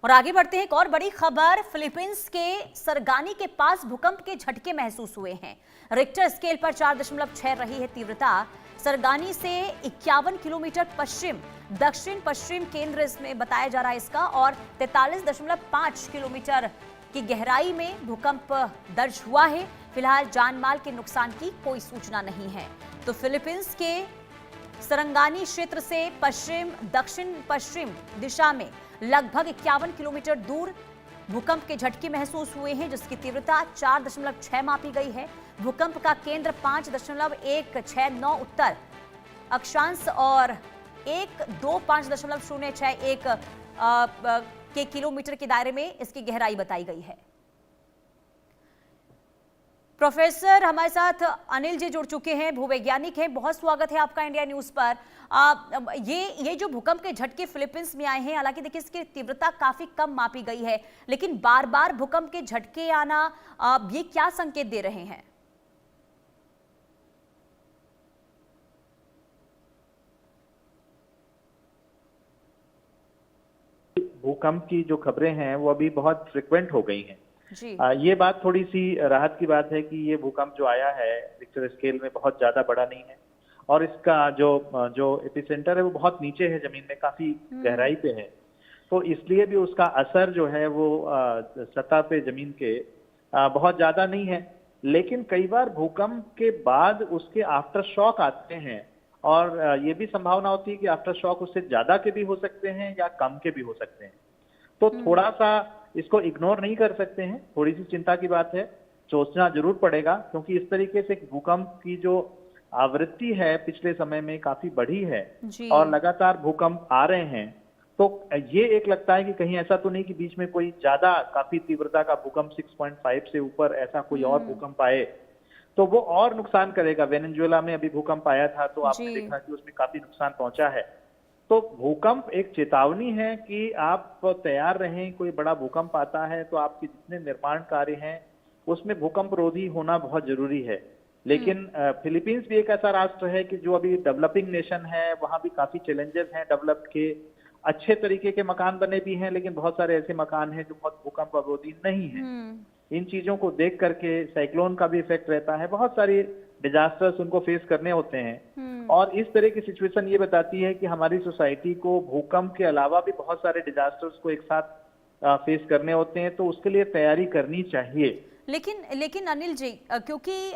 और आगे बढ़ते हैं। एक और बड़ी खबर, फिलीपींस के सरगानी के पास भूकंप के झटके महसूस हुए हैं। रिक्टर स्केल पर 4.6 रही है तीव्रता। सरगानी से 51 किलोमीटर पश्चिम दक्षिण पश्चिम केंद्र इसमें बताया जा रहा है इसका, और 43.5 किलोमीटर की गहराई में भूकंप दर्ज हुआ है। फिलहाल जानमाल के नुकसान की कोई सूचना नहीं है। तो फिलीपींस के सरंगानी क्षेत्र से पश्चिम दक्षिण पश्चिम दिशा में लगभग 51 किलोमीटर दूर भूकंप के झटके महसूस हुए हैं, जिसकी तीव्रता 4.6 मापी गई है। भूकंप का केंद्र 5.169 उत्तर अक्षांश और 125.061 के किलोमीटर के दायरे में इसकी गहराई बताई गई है। प्रोफेसर हमारे साथ अनिल जी जुड़ चुके हैं, भूवैज्ञानिक हैं। बहुत स्वागत है आपका इंडिया न्यूज पर। ये जो भूकंप के झटके फिलीपींस में आए हैं, हालांकि देखिए इसकी तीव्रता काफी कम मापी गई है, लेकिन बार बार भूकंप के झटके आना ये क्या संकेत दे रहे हैं? भूकंप की जो खबरें हैं वो अभी बहुत फ्रिक्वेंट हो गई हैं। जी। ये बात थोड़ी सी राहत की बात है कि ये भूकंप जो आया है रिक्टर स्केल में बहुत ज्यादा बड़ा नहीं है, और इसका जो एपिसेंटर है वो बहुत नीचे है, जमीन में काफी गहराई पे है। तो इसलिए भी उसका असर जो है वो सतह पे जमीन के बहुत ज्यादा नहीं है। लेकिन कई बार भूकंप के बाद उसके आफ्टर शॉक आते हैं, और ये भी संभावना होती है कि आफ्टर शॉक उससे ज्यादा के भी हो सकते हैं या कम के भी हो सकते हैं। तो थोड़ा सा इसको इग्नोर नहीं कर सकते हैं, थोड़ी सी चिंता की बात है, सोचना जरूर पड़ेगा, क्योंकि इस तरीके से भूकंप की जो आवृत्ति है पिछले समय में काफी बढ़ी है और लगातार भूकंप आ रहे हैं। तो ये एक लगता है कि कहीं ऐसा तो नहीं कि बीच में कोई ज्यादा काफी तीव्रता का भूकंप 6.5 से ऊपर ऐसा कोई और भूकंप आए तो वो और नुकसान करेगा। वेनेजुएला में अभी भूकंप आया था तो आपने देखा कि उसमें काफी नुकसान पहुंचा है। तो भूकंप एक चेतावनी है कि आप तैयार रहें, कोई बड़ा भूकंप आता है तो आपके जितने निर्माण कार्य हैं उसमें भूकंप रोधी होना बहुत जरूरी है। लेकिन फिलीपींस भी एक ऐसा राष्ट्र है कि जो अभी डेवलपिंग नेशन है, वहां भी काफी चैलेंजेस हैं डेवलप के। अच्छे तरीके के मकान बने भी हैं, लेकिन बहुत सारे ऐसे मकान हैं जो बहुत भूकंप अवरोधी नहीं है। इन चीजों को देख करके साइक्लोन का भी इफेक्ट रहता है, बहुत सारी डिजास्टर्स उनको फेस करने होते हैं। और इस तरह की सिचुएशन ये बताती है कि हमारी सोसाइटी को भूकंप के अलावा भी बहुत सारे डिजास्टर्स को एक साथ फेस करने होते हैं, तो उसके लिए तैयारी करनी चाहिए। लेकिन अनिल जी, क्योंकि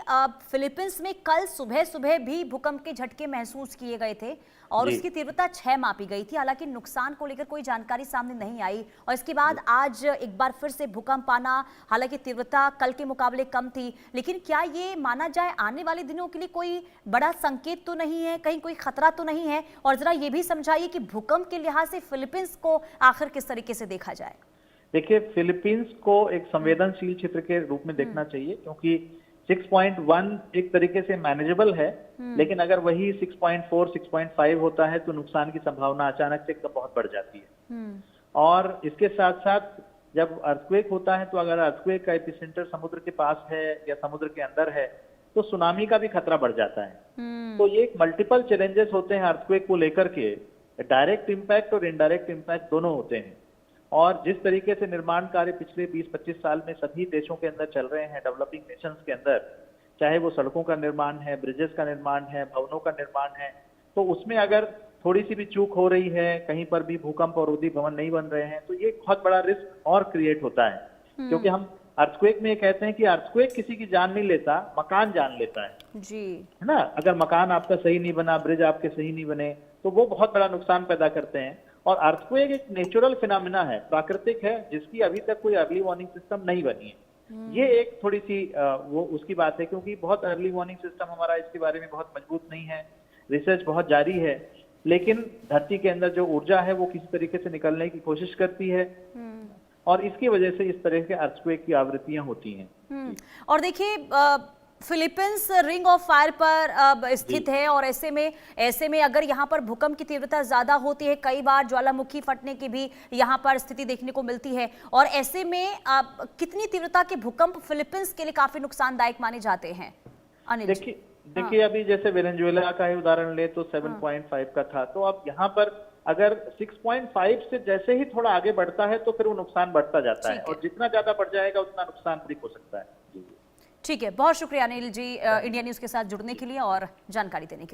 फिलीपींस में कल सुबह सुबह भी भूकंप के झटके महसूस किए गए थे और उसकी तीव्रता 6 मापी गई थी। हालांकि नुकसान को लेकर कोई जानकारी सामने नहीं आई, और इसके बाद आज एक बार फिर से भूकंप आना, हालांकि तीव्रता कल के मुकाबले कम थी, लेकिन क्या ये माना जाए आने वाले दिनों के लिए कोई बड़ा संकेत तो नहीं है, कहीं कोई खतरा तो नहीं है? और जरा ये भी समझाइए कि भूकंप के लिहाज से फिलीपींस को आखिर किस तरीके से देखा जाए? देखिए, फिलीपींस को एक संवेदनशील क्षेत्र के रूप में देखना चाहिए, क्योंकि 6.1 एक तरीके से मैनेजेबल है, लेकिन अगर वही 6.4, 6.5 होता है तो नुकसान की संभावना अचानक से एकदम बहुत बढ़ जाती है। और इसके साथ साथ जब अर्थक्वेक होता है तो अगर अर्थक्वेक का एपिसेंटर समुद्र के पास है या समुद्र के अंदर है तो सुनामी का भी खतरा बढ़ जाता है। तो ये एक मल्टीपल चैलेंजेस होते हैं अर्थक्वेक को लेकर के, डायरेक्ट इम्पैक्ट और इनडायरेक्ट इम्पैक्ट दोनों होते हैं। और जिस तरीके से निर्माण कार्य पिछले 20-25 साल में सभी देशों के अंदर चल रहे हैं, डेवलपिंग नेशंस के अंदर, चाहे वो सड़कों का निर्माण है, ब्रिजेस का निर्माण है, भवनों का निर्माण है, तो उसमें अगर थोड़ी सी भी चूक हो रही है, कहीं पर भी भूकंप अवरोधी भवन नहीं बन रहे हैं, तो ये बहुत बड़ा रिस्क और क्रिएट होता है। क्योंकि हम अर्थक्वेक में कहते हैं कि अर्थक्वेक किसी की जान नहीं लेता, मकान जान लेता है है ना। अगर मकान आपका सही नहीं बना, ब्रिज आपके सही नहीं बने, तो वो बहुत बड़ा नुकसान पैदा करते हैं। और अर्थक्वेक एक नेचुरल फिनोमिना है, प्राकृतिक है, जिसकी अभी तक कोई अर्ली वार्निंग सिस्टम नहीं बनी है। ये एक थोड़ी सी वो उसकी बात है, क्योंकि बहुत अर्ली वार्निंग सिस्टम हमारा इसके बारे में बहुत मजबूत नहीं है, रिसर्च बहुत जारी है, लेकिन धरती के अंदर जो ऊर्जा है वो किसी तरीके से निकलने की कोशिश करती है, और इसकी वजह से इस तरह के अर्थक्वेक की आवृत्तियां होती हैं। और देखिए, फिलीपींस रिंग ऑफ फायर पर स्थित है, और ऐसे में अगर यहाँ पर भूकंप की तीव्रता ज्यादा होती है, कई बार ज्वालामुखी फटने की भी यहाँ पर स्थिति देखने को मिलती है, और ऐसे में कितनी तीव्रता के भूकंप फिलीपींस के लिए काफी नुकसानदायक माने जाते हैं? अनिल देखिए, अभी जैसे वेनेजुएला का ही उदाहरण ले तो 7.5 का था, तो अब यहाँ पर अगर 6.5 से जैसे ही थोड़ा आगे बढ़ता है तो फिर वो नुकसान बढ़ता जाता है, ठीक है। और जितना ज्यादा बढ़ जाएगा उतना नुकसान अधिक हो सकता है। जी। ठीक है, बहुत शुक्रिया अनिल जी इंडिया न्यूज के साथ जुड़ने के लिए और जानकारी देने के लिए।